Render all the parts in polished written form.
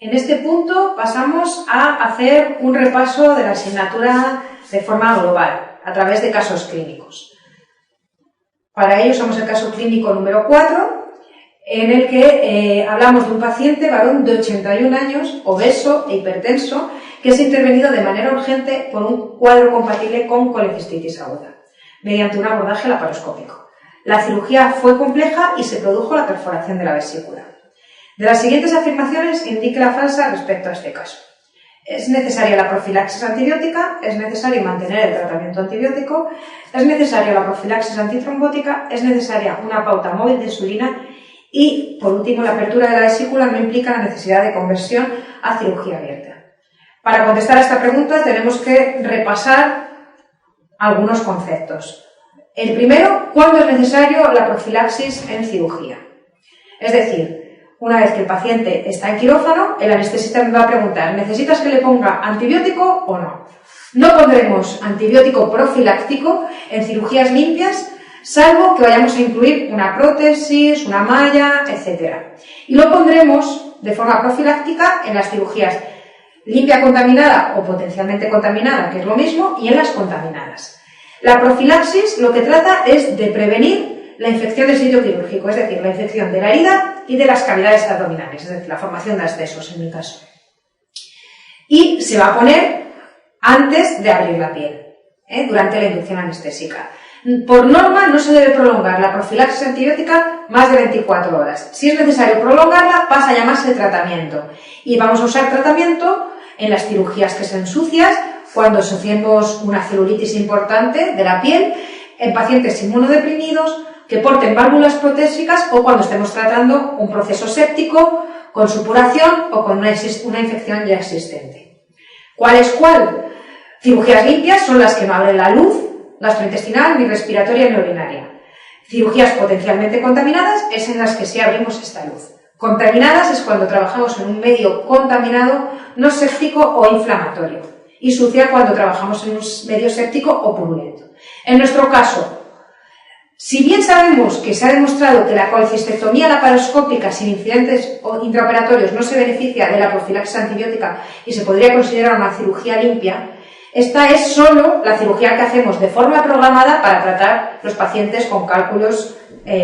En este punto pasamos a hacer un repaso de la asignatura de forma global, a través de casos clínicos. Para ello usamos el caso clínico número 4, en el que hablamos de un paciente varón de 81 años, obeso e hipertenso, que es intervenido de manera urgente por un cuadro compatible con colecistitis aguda, mediante un abordaje laparoscópico. La cirugía fue compleja y se produjo la perforación de la vesícula. De las siguientes afirmaciones, indique la falsa respecto a este caso. Es necesaria la profilaxis antibiótica, es necesario mantener el tratamiento antibiótico, es necesaria la profilaxis antitrombótica, es necesaria una pauta móvil de insulina y, por último, la apertura de la vesícula no implica la necesidad de conversión a cirugía abierta. Para contestar a esta pregunta tenemos que repasar algunos conceptos. El primero, ¿cuándo es necesario la profilaxis en cirugía? Es decir, una vez que el paciente está en quirófano, el anestesista me va a preguntar, ¿necesitas que le ponga antibiótico o no? No pondremos antibiótico profiláctico en cirugías limpias, salvo que vayamos a incluir una prótesis, una malla, etc. Y lo pondremos de forma profiláctica en las cirugías limpia contaminada o potencialmente contaminada, que es lo mismo, y en las contaminadas. La profilaxis lo que trata es de prevenir la infección del sitio quirúrgico, es decir, la infección de la herida y de las cavidades abdominales, es decir, la formación de abscesos en mi caso. Y se va a poner antes de abrir la piel, durante la inducción anestésica. Por norma no se debe prolongar la profilaxis antibiótica más de 24 horas. Si es necesario prolongarla, pasa a llamarse tratamiento. Y vamos a usar tratamiento en las cirugías que sean sucias, cuando asociemos una celulitis importante de la piel, en pacientes inmunodeprimidos, que porten válvulas protésicas o cuando estemos tratando un proceso séptico con supuración o con una infección ya existente. ¿Cuál es cuál? Cirugías limpias son las que no abren la luz gastrointestinal, ni respiratoria ni urinaria. Cirugías potencialmente contaminadas es en las que sí abrimos esta luz. Contaminadas es cuando trabajamos en un medio contaminado, no séptico o inflamatorio. Y sucia cuando trabajamos en un medio séptico o purulento. En nuestro caso, si bien sabemos que se ha demostrado que la colecistectomía laparoscópica sin incidentes intraoperatorios no se beneficia de la profilaxis antibiótica y se podría considerar una cirugía limpia, esta es solo la cirugía que hacemos de forma programada para tratar los pacientes con cálculos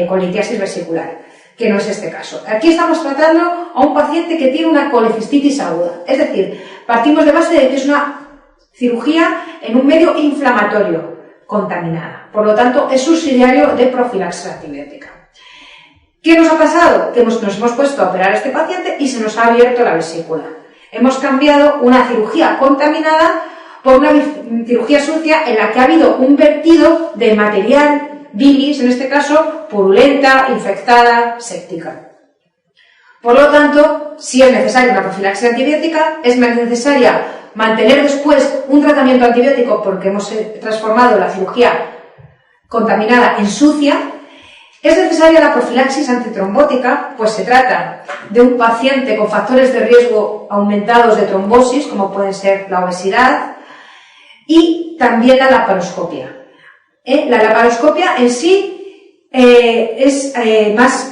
con litiasis vesicular, que no es este caso. Aquí estamos tratando a un paciente que tiene una colecistitis aguda, es decir, partimos de base de que es una cirugía en un medio inflamatorio, contaminada. Por lo tanto, es subsidiario de profilaxis antibiótica. ¿Qué nos ha pasado? Que nos hemos puesto a operar a este paciente y se nos ha abierto la vesícula. Hemos cambiado una cirugía contaminada por una cirugía sucia en la que ha habido un vertido de material, bilis, en este caso, purulenta, infectada, séptica. Por lo tanto, si es necesaria una profilaxis antibiótica, es necesaria mantener después un tratamiento antibiótico porque hemos transformado la cirugía contaminada en sucia. Es necesaria la profilaxis antitrombótica, pues se trata de un paciente con factores de riesgo aumentados de trombosis, como pueden ser la obesidad, y también la laparoscopia. La laparoscopia en sí es más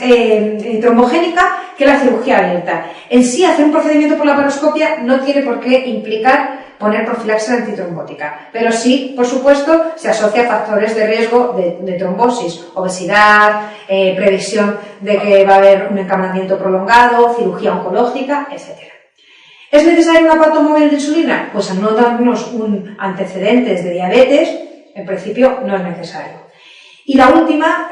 trombogénica que la cirugía abierta. En sí, hacer un procedimiento por laparoscopia no tiene por qué implicar poner profilaxis antitrombótica, pero sí, por supuesto, se asocia a factores de riesgo de trombosis, obesidad, previsión de que va a haber un encaminamiento prolongado, cirugía oncológica, etc. ¿Es necesaria una pauta móvil de insulina? Pues al no darnos un antecedentes de diabetes, en principio no es necesario. Y la última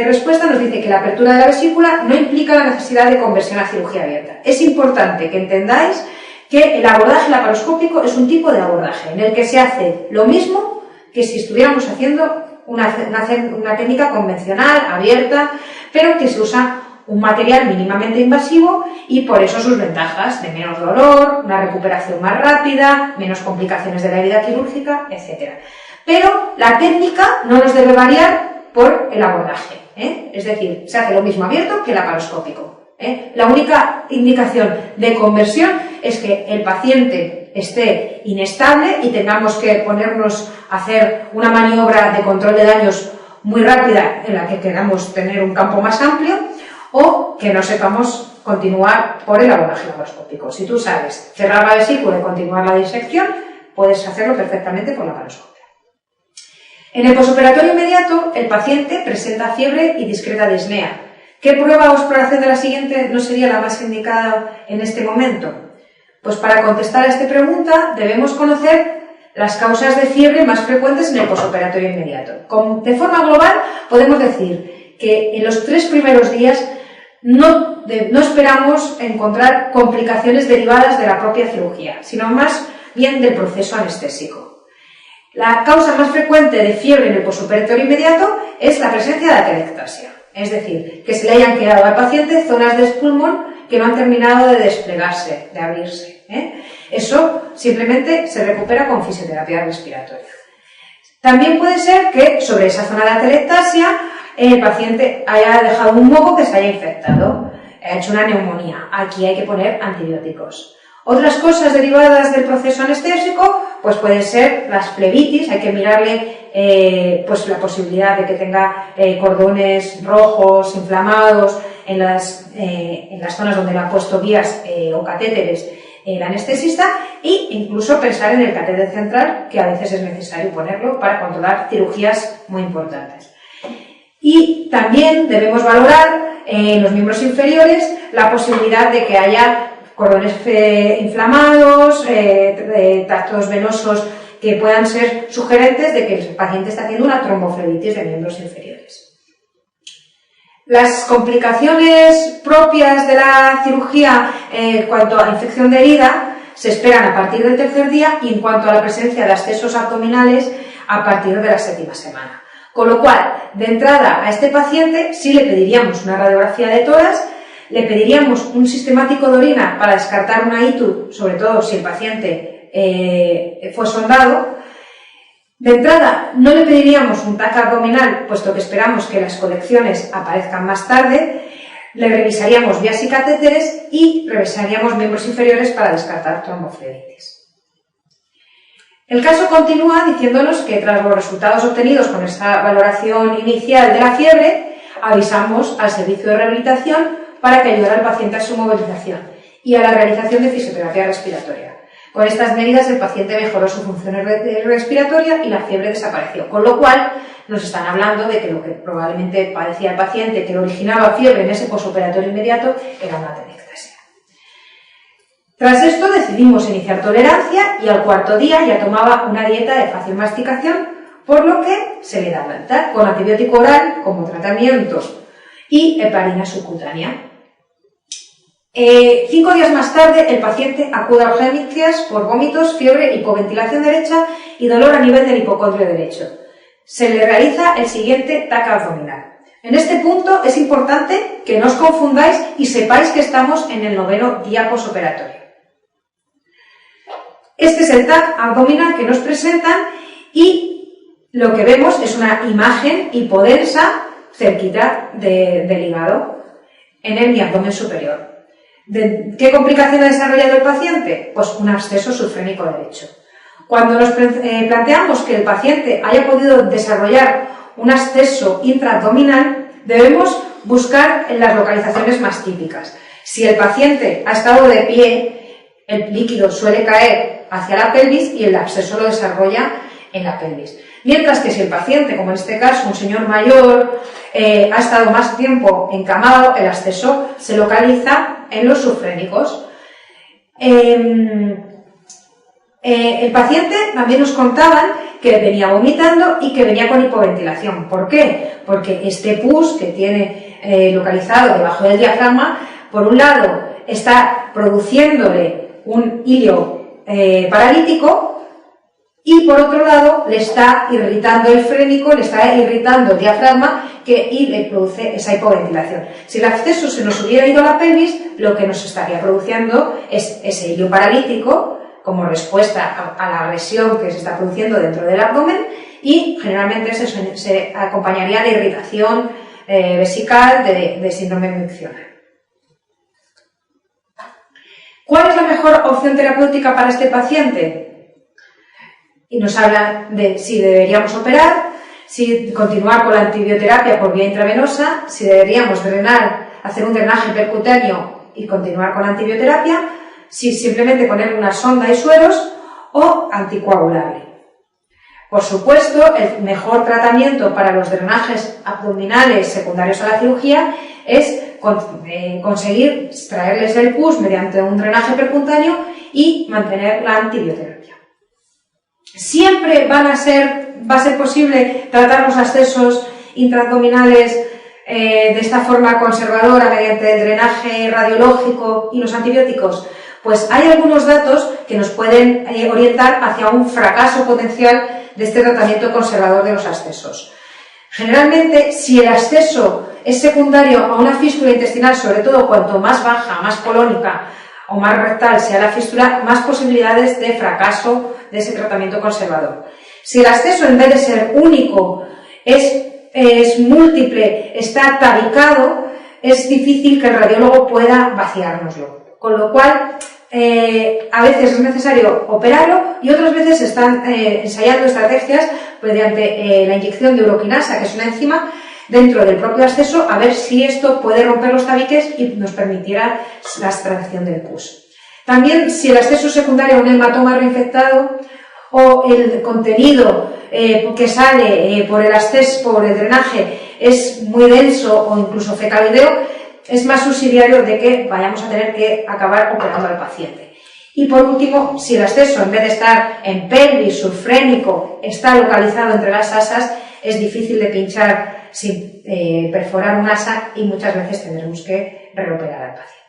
respuesta nos dice que la apertura de la vesícula no implica la necesidad de conversión a cirugía abierta. Es importante que entendáis que el abordaje laparoscópico es un tipo de abordaje en el que se hace lo mismo que si estuviéramos haciendo una técnica convencional, abierta, pero que se usa un material mínimamente invasivo y por eso sus ventajas de menos dolor, una recuperación más rápida, menos complicaciones de la herida quirúrgica, etc. Pero la técnica no nos debe variar por el abordaje, es decir, se hace lo mismo abierto que laparoscópico. La única indicación de conversión es que el paciente esté inestable y tengamos que ponernos a hacer una maniobra de control de daños muy rápida en la que queramos tener un campo más amplio, o que no sepamos continuar por el abordaje laparoscópico. Si tú sabes cerrar la vesícula y continuar la disección, puedes hacerlo perfectamente por laparoscopia. En el posoperatorio inmediato, el paciente presenta fiebre y discreta disnea. ¿Qué prueba o exploración de la siguiente no sería la más indicada en este momento? Pues para contestar a esta pregunta debemos conocer las causas de fiebre más frecuentes en el posoperatorio inmediato. De forma global podemos decir que en los 3 primeros días no esperamos encontrar complicaciones derivadas de la propia cirugía, sino más bien del proceso anestésico. La causa más frecuente de fiebre en el posoperatorio inmediato es la presencia de atelectasia, es decir, que se le hayan quedado al paciente zonas del pulmón que no han terminado de desplegarse, de abrirse. Eso simplemente se recupera con fisioterapia respiratoria. También puede ser que sobre esa zona de atelectasia el paciente haya dejado un moco que se haya infectado, ha hecho una neumonía. Aquí hay que poner antibióticos. Otras cosas derivadas del proceso anestésico, pues puede ser las flebitis, hay que mirarle pues la posibilidad de que tenga cordones rojos, inflamados, en las zonas donde le han puesto vías o catéteres el anestesista, e incluso pensar en el catéter central, que a veces es necesario ponerlo para controlar cirugías muy importantes. Y también debemos valorar en los miembros inferiores la posibilidad de que haya cordones inflamados, tractos venosos que puedan ser sugerentes de que el paciente está haciendo una tromboflebitis de miembros inferiores. Las complicaciones propias de la cirugía en cuanto a infección de herida se esperan a partir del 3er día y en cuanto a la presencia de abscesos abdominales a partir de la 7ª semana. Con lo cual, de entrada a este paciente sí le pediríamos una radiografía de tórax, le pediríamos un sistemático de orina para descartar una ITU, sobre todo si el paciente fue sondado. De entrada, no le pediríamos un TAC abdominal, puesto que esperamos que las colecciones aparezcan más tarde. Le revisaríamos vías y catéteres y revisaríamos miembros inferiores para descartar tromboflebitis. El caso continúa diciéndonos que tras los resultados obtenidos con esta valoración inicial de la fiebre, avisamos al servicio de rehabilitación para que ayudara al paciente a su movilización y a la realización de fisioterapia respiratoria. Con estas medidas el paciente mejoró su función respiratoria y la fiebre desapareció, con lo cual nos están hablando de que lo que probablemente padecía el paciente que le originaba fiebre en ese posoperatorio inmediato era una atelectasia. Tras esto decidimos iniciar tolerancia y al 4.º día ya tomaba una dieta de fácil masticación, por lo que se le da Lantar con antibiótico oral como tratamiento y heparina subcutánea. 5 días más tarde, el paciente acude a urgencias por vómitos, fiebre, hipoventilación derecha y dolor a nivel del hipocondrio derecho. Se le realiza el siguiente TAC abdominal. En este punto es importante que no os confundáis y sepáis que estamos en el 9º día posoperatorio. Este es el TAC abdominal que nos presentan y lo que vemos es una imagen hipodensa cerquita del hígado en mi abdomen superior. ¿Qué complicación ha desarrollado el paciente? Pues un absceso subfrénico derecho. Cuando nos planteamos que el paciente haya podido desarrollar un absceso intraabdominal, debemos buscar en las localizaciones más típicas. Si el paciente ha estado de pie, el líquido suele caer hacia la pelvis y el absceso lo desarrolla en la pelvis. Mientras que si el paciente, como en este caso un señor mayor, ha estado más tiempo encamado, el absceso se localiza en los subfrénicos. El paciente también nos contaban que venía vomitando y que venía con hipoventilación. ¿Por qué? Porque este pus que tiene localizado debajo del diafragma, por un lado está produciéndole un hilio paralítico y por otro lado le está irritando el frénico, le está irritando el diafragma y le produce esa hipoventilación. Si el absceso se nos hubiera ido a la pelvis, lo que nos estaría produciendo es ese hilio paralítico como respuesta a la agresión que se está produciendo dentro del abdomen y generalmente se acompañaría de irritación vesical de síndrome miccional. ¿Cuál es la mejor opción terapéutica para este paciente? Y nos habla de si deberíamos operar, si continuar con la antibioterapia por vía intravenosa, si deberíamos hacer un drenaje percutáneo y continuar con la antibioterapia, si simplemente poner una sonda y sueros o anticoagulable. Por supuesto, el mejor tratamiento para los drenajes abdominales secundarios a la cirugía es conseguir extraerles el pus mediante un drenaje percutáneo y mantener la antibioterapia. Siempre va a ser posible tratar los abscesos intraabdominales de esta forma conservadora mediante el drenaje radiológico y los antibióticos. Pues hay algunos datos que nos pueden orientar hacia un fracaso potencial de este tratamiento conservador de los abscesos. Generalmente, si el absceso es secundario a una fístula intestinal, sobre todo cuanto más baja, más colónica o más rectal sea la fístula, más posibilidades de fracaso de ese tratamiento conservador. Si el absceso, en vez de ser único, es múltiple, está tabicado, es difícil que el radiólogo pueda vaciárnoslo. Con lo cual, a veces es necesario operarlo y otras veces se están ensayando estrategias mediante la inyección de uroquinasa, que es una enzima, dentro del propio absceso, a ver si esto puede romper los tabiques y nos permitirá la extracción del pus. También, si el absceso secundario a un hematoma reinfectado o el contenido que sale por el absceso, por el drenaje, es muy denso o incluso fecaloideo, es más subsidiario de que vayamos a tener que acabar operando al paciente. Y por último, si el absceso, en vez de estar en pelvis, subfrénico, está localizado entre las asas, es difícil de pinchar sin perforar un asa y muchas veces tendremos que reoperar al paciente.